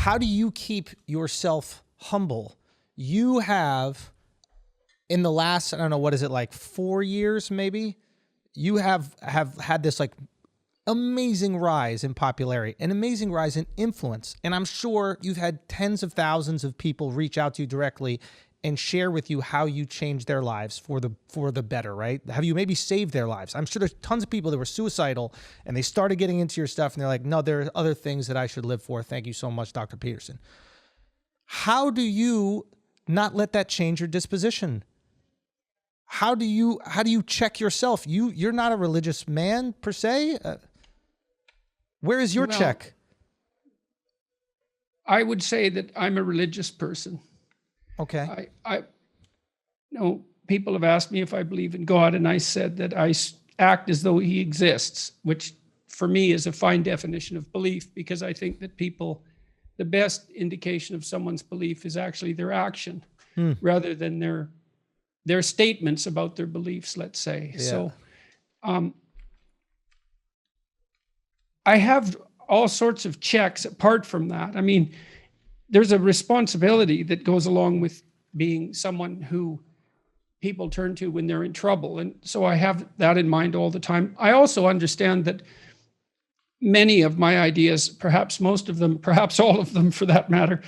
how do you keep yourself humble? You have, in the last, I don't know, what is it, like 4 years maybe? You have had this like amazing rise in popularity, an amazing rise in influence. And I'm sure you've had tens of thousands of people reach out to you directly and share with you how you changed their lives for the better, right? Have you maybe saved their lives? I'm sure there's tons of people that were suicidal and they started getting into your stuff and they're like, no, there are other things that I should live for. Thank you so much, Dr. Peterson. How do you not let that change your disposition? How do you check yourself? You're not a religious man per se. Where is your check? I would say that I'm a religious person. Okay. I know people have asked me if I believe in God, and I said that I act as though he exists, which for me is a fine definition of belief, because I think that the best indication of someone's belief is actually their action rather than their statements about their beliefs, let's say. Yeah. So I have all sorts of checks apart from that. I mean, there's a responsibility that goes along with being someone who people turn to when they're in trouble. And so I have that in mind all the time. I also understand that many of my ideas, perhaps most of them, perhaps all of them for that matter,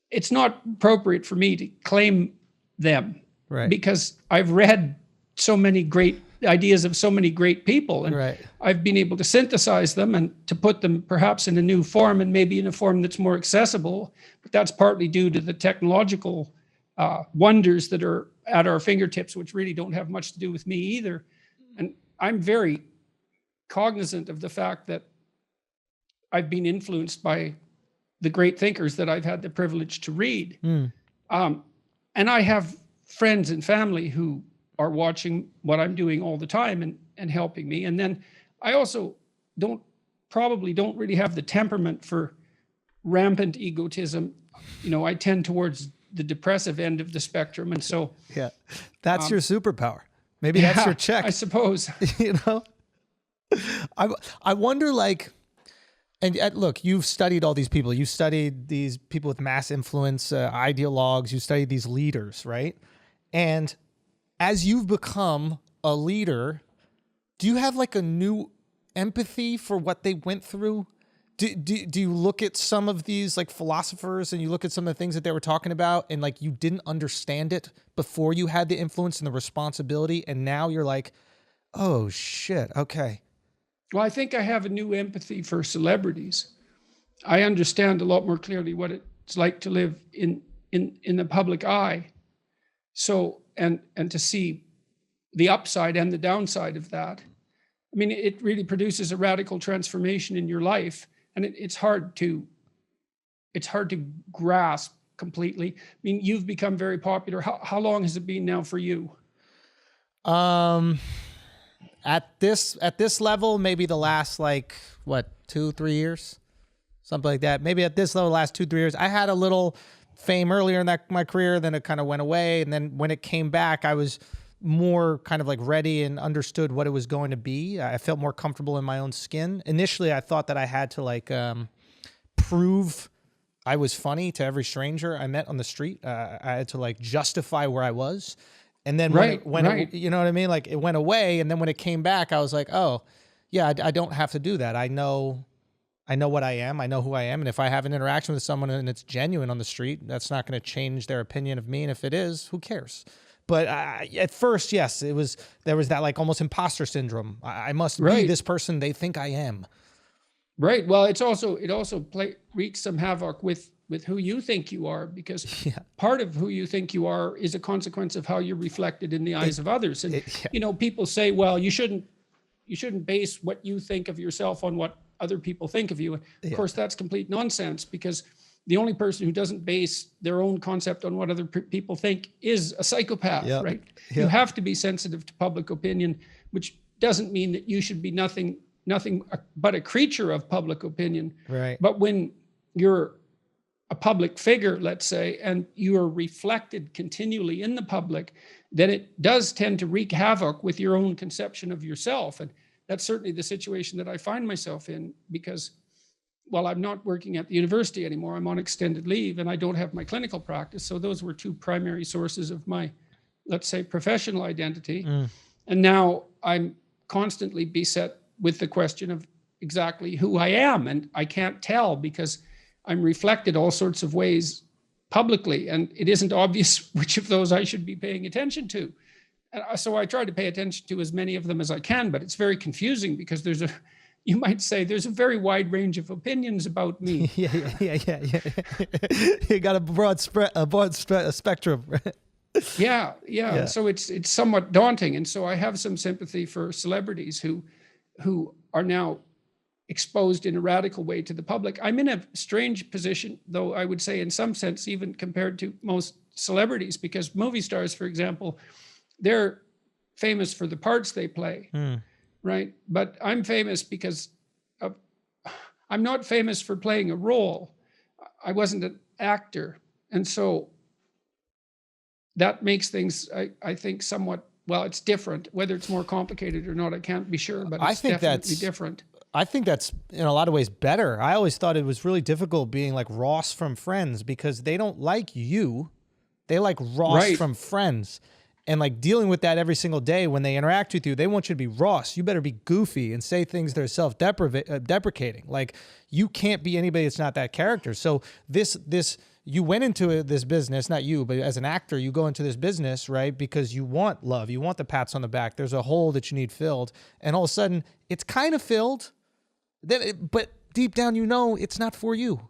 it's not appropriate for me to claim them. Right. Because I've read so many great ideas of so many great people, and right. I've been able to synthesize them and to put them perhaps in a new form, and maybe in a form that's more accessible. But that's partly due to the technological wonders that are at our fingertips, which really don't have much to do with me either. And I'm very cognizant of the fact that I've been influenced by the great thinkers that I've had the privilege to read. And I have friends and family who are watching what I'm doing all the time and helping me. And then I also probably don't really have the temperament for rampant egotism. You know, I tend towards the depressive end of the spectrum. And so, yeah, that's your superpower. Maybe that's your check, I suppose. You know, I wonder, like, and look, you've studied all these people. You studied these people with mass influence, ideologues. You studied these leaders, right? And as you've become a leader, do you have like a new empathy for what they went through? Do you look at some of these like philosophers and you look at some of the things that they were talking about and like you didn't understand it before you had the influence and the responsibility, and now you're like, oh shit, okay. Well, I think I have a new empathy for celebrities. I understand a lot more clearly what it's like to live in the public eye. So, and to see the upside and the downside of that. I mean, it really produces a radical transformation in your life, and it's hard to grasp completely. I mean, you've become very popular. How long has it been now for you? At this level, maybe the last 2-3 years, something like that. Maybe at this level, last 2-3 years. I had a little fame earlier in my career, then it kind of went away, and then when it came back, I was more kind of like ready and understood what it was going to be. I felt more comfortable in my own skin. Initially, I thought that I had to prove I was funny to every stranger I met on the street. I had to justify where I was. And then when it, you know what I mean? Like, it went away, and then when it came back, I was like, oh yeah, I don't have to do that. I know what I am. I know who I am. And if I have an interaction with someone and it's genuine on the street, that's not going to change their opinion of me. And if it is, who cares? But at first, yes, there was that like almost imposter syndrome. I must be this person they think I am. Right. Well, it also wreaks some havoc with who you think you are, because part of who you think you are is a consequence of how you're reflected in the eyes of others. And you know, people say, well, you shouldn't base what you think of yourself on what other people think of you. Of course, that's complete nonsense, because the only person who doesn't base their own concept on what other people think is a psychopath, right? You have to be sensitive to public opinion, which doesn't mean that you should be nothing but a creature of public opinion. Right. But when you're a public figure, let's say, and you are reflected continually in the public, then it does tend to wreak havoc with your own conception of yourself. And that's certainly the situation that I find myself in, because well, I'm not working at the university anymore. I'm on extended leave and I don't have my clinical practice. So those were two primary sources of my, let's say, professional identity. And now I'm constantly beset with the question of exactly who I am. And I can't tell because I'm reflected all sorts of ways publicly. And it isn't obvious which of those I should be paying attention to. And so I try to pay attention to as many of them as I can, but it's very confusing because you might say there's a very wide range of opinions about me. Yeah. You got a broad spectrum. Yeah. So it's somewhat daunting. And so I have some sympathy for celebrities who are now exposed in a radical way to the public. I'm in a strange position, though, I would say in some sense, even compared to most celebrities, because movie stars, for example, they're famous for the parts they play. Right? But I'm famous because I'm not famous for playing a role. I wasn't an actor. And so that makes things, I think, somewhat, well, it's different. Whether it's more complicated or not, I can't be sure, but it's definitely different. I think that's in a lot of ways better. I always thought it was really difficult being like Ross from Friends because they don't like you. They like Ross from Friends. And like dealing with that every single day when they interact with you, they want you to be Ross. You better be goofy and say things that are self-deprecating. Like you can't be anybody that's not that character. So you went into this business, not you, but as an actor, you go into this business, right? Because you want love. You want the pats on the back. There's a hole that you need filled. And all of a sudden it's kind of filled, but deep down, you know, it's not for you,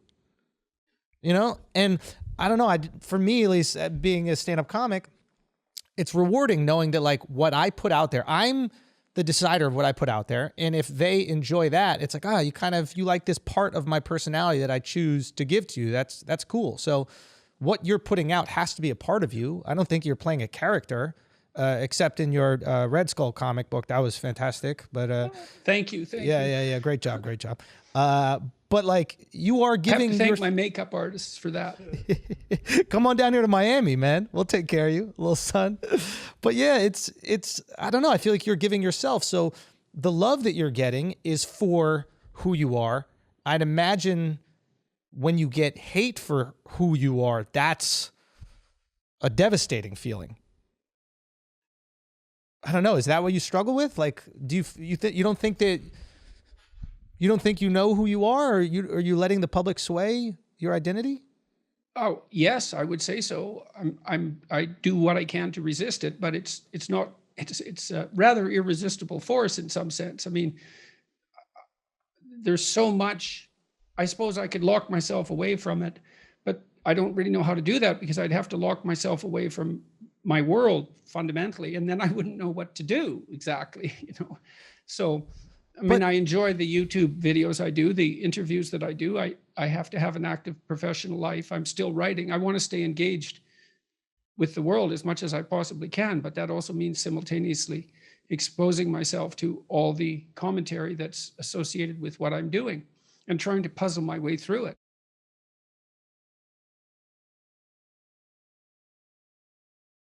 you know? And I don't know. For me, at least being a stand-up comic, it's rewarding knowing that like what I put out there, I'm the decider of what I put out there. And if they enjoy that, it's like, you like this part of my personality that I choose to give to you. That's cool. So what you're putting out has to be a part of you. I don't think you're playing a character, except in your Red Skull comic book. That was fantastic. But thank you. Yeah. Great job. But like you are giving. I have to thank my makeup artists for that. Come on down here to Miami, man. We'll take care of you, little son. But yeah, it's. I don't know. I feel like you're giving yourself. So the love that you're getting is for who you are. I'd imagine when you get hate for who you are, that's a devastating feeling. I don't know. Is that what you struggle with? Like, do you don't think that? You don't think you know who you are, or are you letting the public sway your identity? Oh, yes, I would say so. I do what I can to resist it, but it's a rather irresistible force in some sense. I mean, there's so much. I suppose I could lock myself away from it, but I don't really know how to do that because I'd have to lock myself away from my world fundamentally, and then I wouldn't know what to do exactly, you know. So I mean, I enjoy the YouTube videos I do, the interviews that I do. I have to have an active professional life. I'm still writing. I want to stay engaged with the world as much as I possibly can, but that also means simultaneously exposing myself to all the commentary that's associated with what I'm doing and trying to puzzle my way through it.